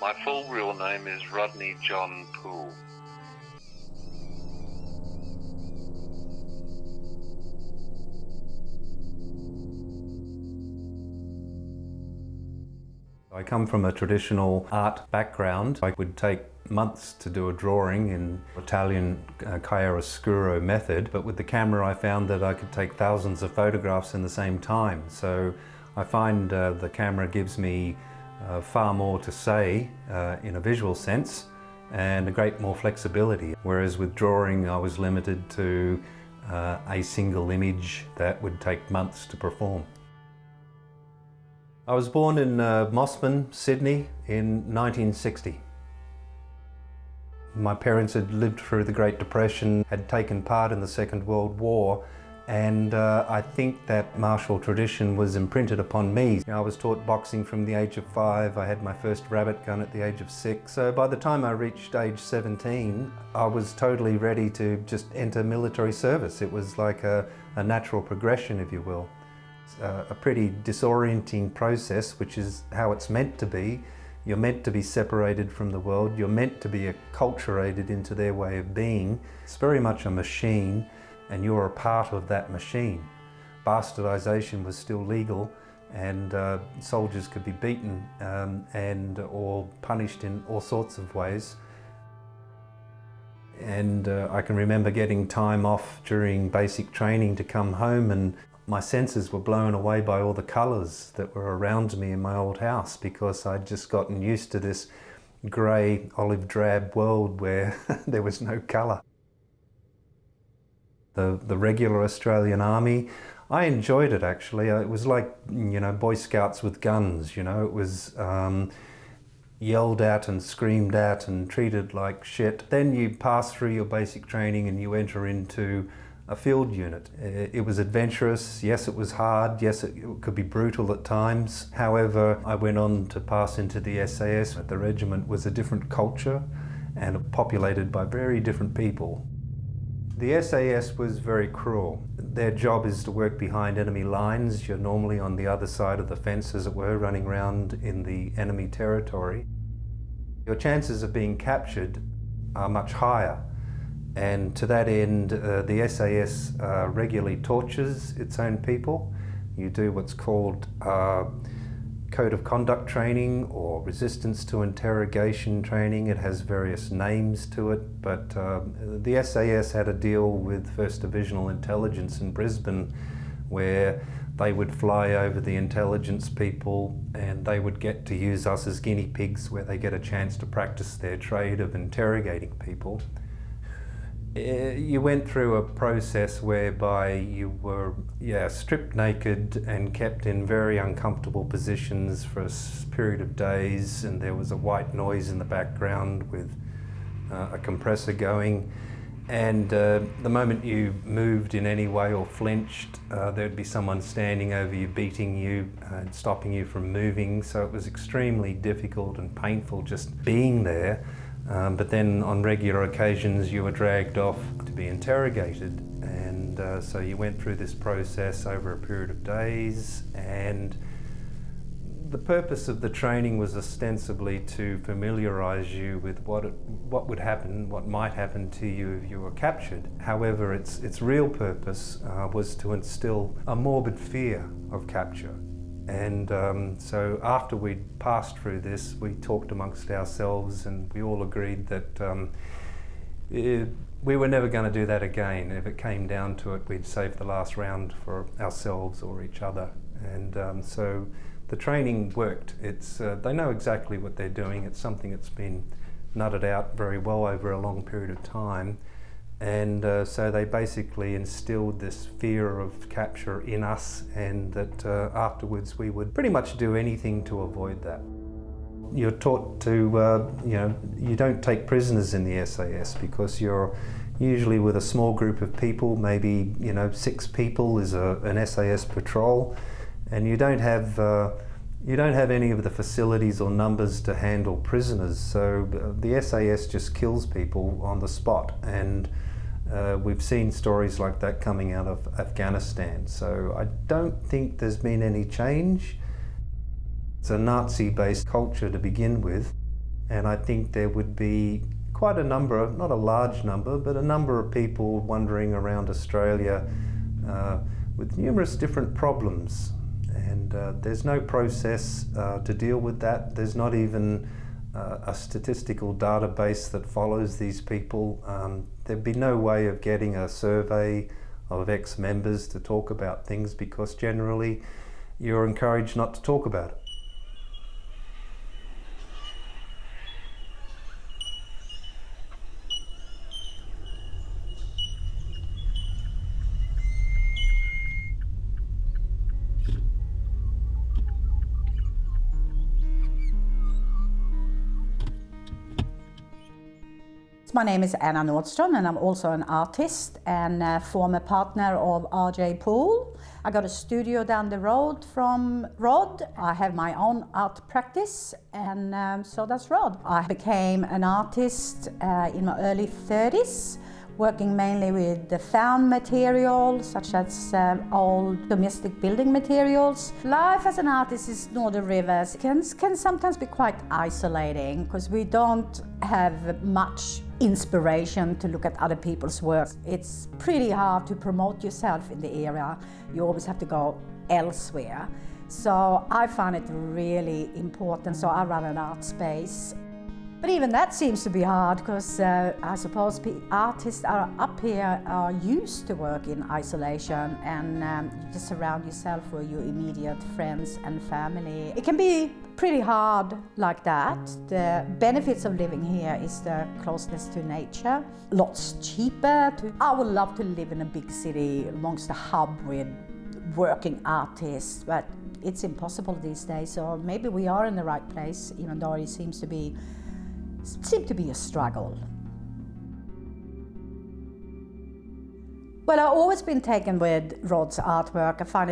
My full real name is Rodney John Poole. I come from a traditional art background. I would take months to do a drawing in Italian chiaroscuro method, but with the camera I found that I could take thousands of photographs in the same time. So I find the camera gives me far more to say in a visual sense and a great more flexibility. Whereas with drawing I was limited to a single image that would take months to perform. I was born in Mossman, Sydney in 1960. My parents had lived through the Great Depression, had taken part in the Second World War, and I think that martial tradition was imprinted upon me. I was taught boxing from the age of 5, I had my first rabbit gun at the age of 6. So by the time I reached age 17, I was totally ready to just enter military service. It was like a natural progression, if you will. A pretty disorienting process, which is how it's meant to be. You're meant to be separated from the world. You're meant to be acculturated into their way of being. It's very much a machine, and you're a part of that machine. Bastardization was still legal, and soldiers could be beaten or punished in all sorts of ways. And I can remember getting time off during basic training to come home, and my senses were blown away by all the colours that were around me in my old house, because I'd just gotten used to this grey, olive drab world where there was no colour. The regular Australian Army, I enjoyed it actually. It was like, Boy Scouts with guns, It was yelled at and screamed at and treated like shit. Then you pass through your basic training and you enter into a field unit. It was adventurous, yes it was hard, yes it could be brutal at times. However, I went on to pass into the SAS. The regiment was a different culture and populated by very different people. The SAS was very cruel. Their job is to work behind enemy lines. You're normally on the other side of the fence, as it were, running around in the enemy territory. Your chances of being captured are much higher. And to that end, the SAS regularly tortures its own people. You do what's called code of conduct training or resistance to interrogation training. It has various names to it, but the SAS had a deal with 1st Divisional Intelligence in Brisbane, where they would fly over the intelligence people and they would get to use us as guinea pigs, where they get a chance to practice their trade of interrogating people. You went through a process whereby you were stripped naked and kept in very uncomfortable positions for a period of days, and there was a white noise in the background with a compressor going, and the moment you moved in any way or flinched, there'd be someone standing over you, beating you and stopping you from moving. So it was extremely difficult and painful just being there. But then on regular occasions you were dragged off to be interrogated, and so you went through this process over a period of days, and the purpose of the training was ostensibly to familiarise you with what would happen, what might happen to you if you were captured. However, its real purpose was to instill a morbid fear of capture. And so after we'd passed through this, we talked amongst ourselves and we all agreed that we were never going to do that again. If it came down to it, we'd save the last round for ourselves or each other. And so the training worked. They know exactly what they're doing. It's something that's been nutted out very well over a long period of time. And so they basically instilled this fear of capture in us, and that afterwards we would pretty much do anything to avoid that. You're taught to, you don't take prisoners in the SAS, because you're usually with a small group of people, maybe 6 people is an SAS patrol, and you don't have any of the facilities or numbers to handle prisoners. So the SAS just kills people on the spot, and we've seen stories like that coming out of Afghanistan. So I don't think there's been any change. It's a Nazi-based culture to begin with. And I think there would be quite a number, not a large number, but a number of people wandering around Australia with numerous different problems. And there's no process to deal with that. There's not even a statistical database that follows these people. There'd be no way of getting a survey of ex-members to talk about things, because generally you're encouraged not to talk about it. My name is Anna Nordström, and I'm also an artist and a former partner of RJ Poole. I got a studio down the road from Rod. I have my own art practice, and so does Rod. I became an artist in my early 30s, working mainly with the found material, such as old domestic building materials. Life as an artist in Northern Rivers can sometimes be quite isolating, because we don't have much inspiration to look at other people's work. It's pretty hard to promote yourself in the area. You always have to go elsewhere. So I find it really important, so I run an art space. But even that seems to be hard, because I suppose artists are up here are used to work in isolation, and you just surround yourself with your immediate friends and family. It can be pretty hard like that. The benefits of living here is the closeness to nature, lots cheaper. I would love to live in a big city amongst a hub with working artists, but it's impossible these days. So maybe we are in the right place, even though it seems to be a struggle. Well, I've always been taken with Rod's artwork. I find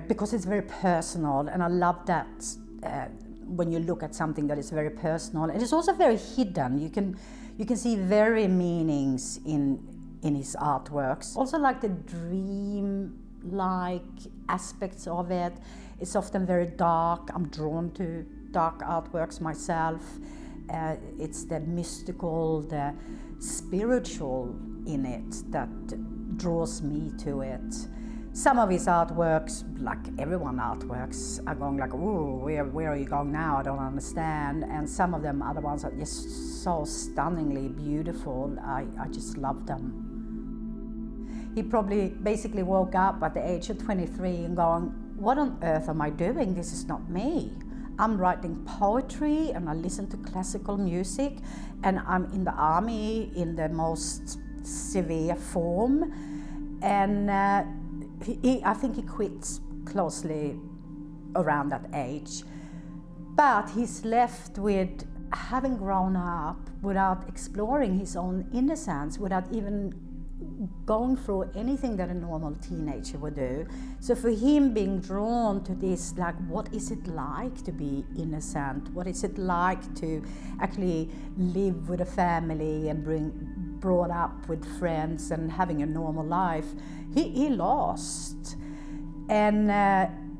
because it's very personal, and I love that when you look at something that is very personal. It is also very hidden. You can see very meanings in his artworks. Also, like the dream-like aspects of it. It's often very dark. I'm drawn to dark artworks myself. It's the mystical, the spiritual in it that draws me to it. Some of his artworks, like everyone artworks, are going like, ooh, where are you going now? I don't understand. And some of them, other ones are just so stunningly beautiful. I just love them. He probably basically woke up at the age of 23 and going, what on earth am I doing? This is not me. I'm writing poetry and I listen to classical music, and I'm in the army in the most severe form. And I think he quit closely around that age. But he's left with having grown up without exploring his own innocence, without even going through anything that a normal teenager would do. So for him being drawn to this, like, what is it like to be innocent? What is it like to actually live with a family and brought up with friends and having a normal life? He lost. And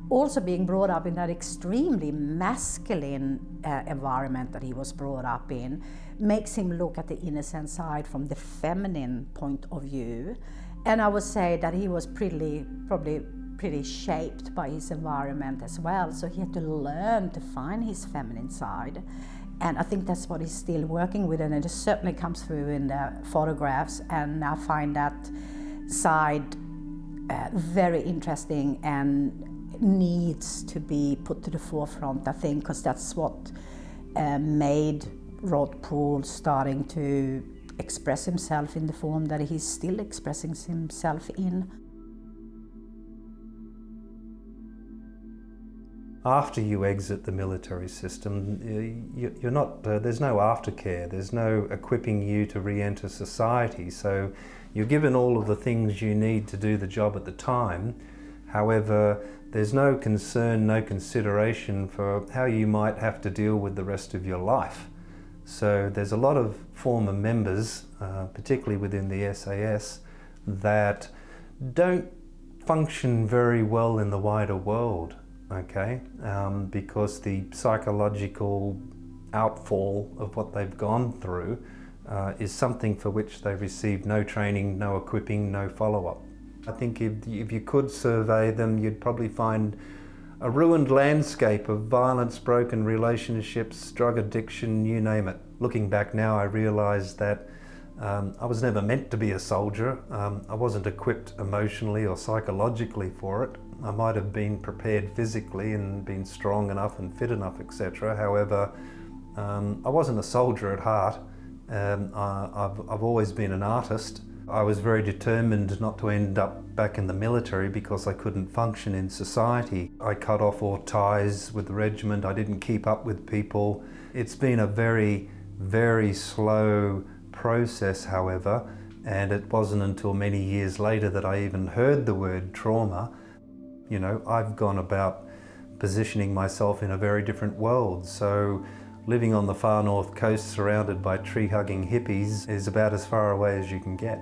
also being brought up in that extremely masculine environment that he was brought up in makes him look at the innocent side from the feminine point of view. And I would say that he was probably pretty shaped by his environment as well. So he had to learn to find his feminine side. And I think that's what he's still working with, and it certainly comes through in the photographs. And I find that side very interesting and needs to be put to the forefront, I think, because that's what made Rod Poole starting to express himself in the form that he's still expressing himself in. After you exit the military system, you're not, there's no aftercare, there's no equipping you to re-enter society, so you're given all of the things you need to do the job at the time. However, there's no concern, no consideration for how you might have to deal with the rest of your life. So there's a lot of former members, particularly within the SAS, that don't function very well in the wider world, okay? Because the psychological outfall of what they've gone through is something for which they received no training, no equipping, no follow-up. I think if you could survey them, you'd probably find a ruined landscape of violence, broken relationships, drug addiction, you name it. Looking back now, I realise that I was never meant to be a soldier. I wasn't equipped emotionally or psychologically for it. I might have been prepared physically and been strong enough and fit enough, etc. However, I wasn't a soldier at heart. I've always been an artist. I was very determined not to end up back in the military because I couldn't function in society. I cut off all ties with the regiment. I didn't keep up with people. It's been a very, very slow process, however, and it wasn't until many years later that I even heard the word trauma. You know, I've gone about positioning myself in a very different world. So living on the far north coast surrounded by tree-hugging hippies is about as far away as you can get.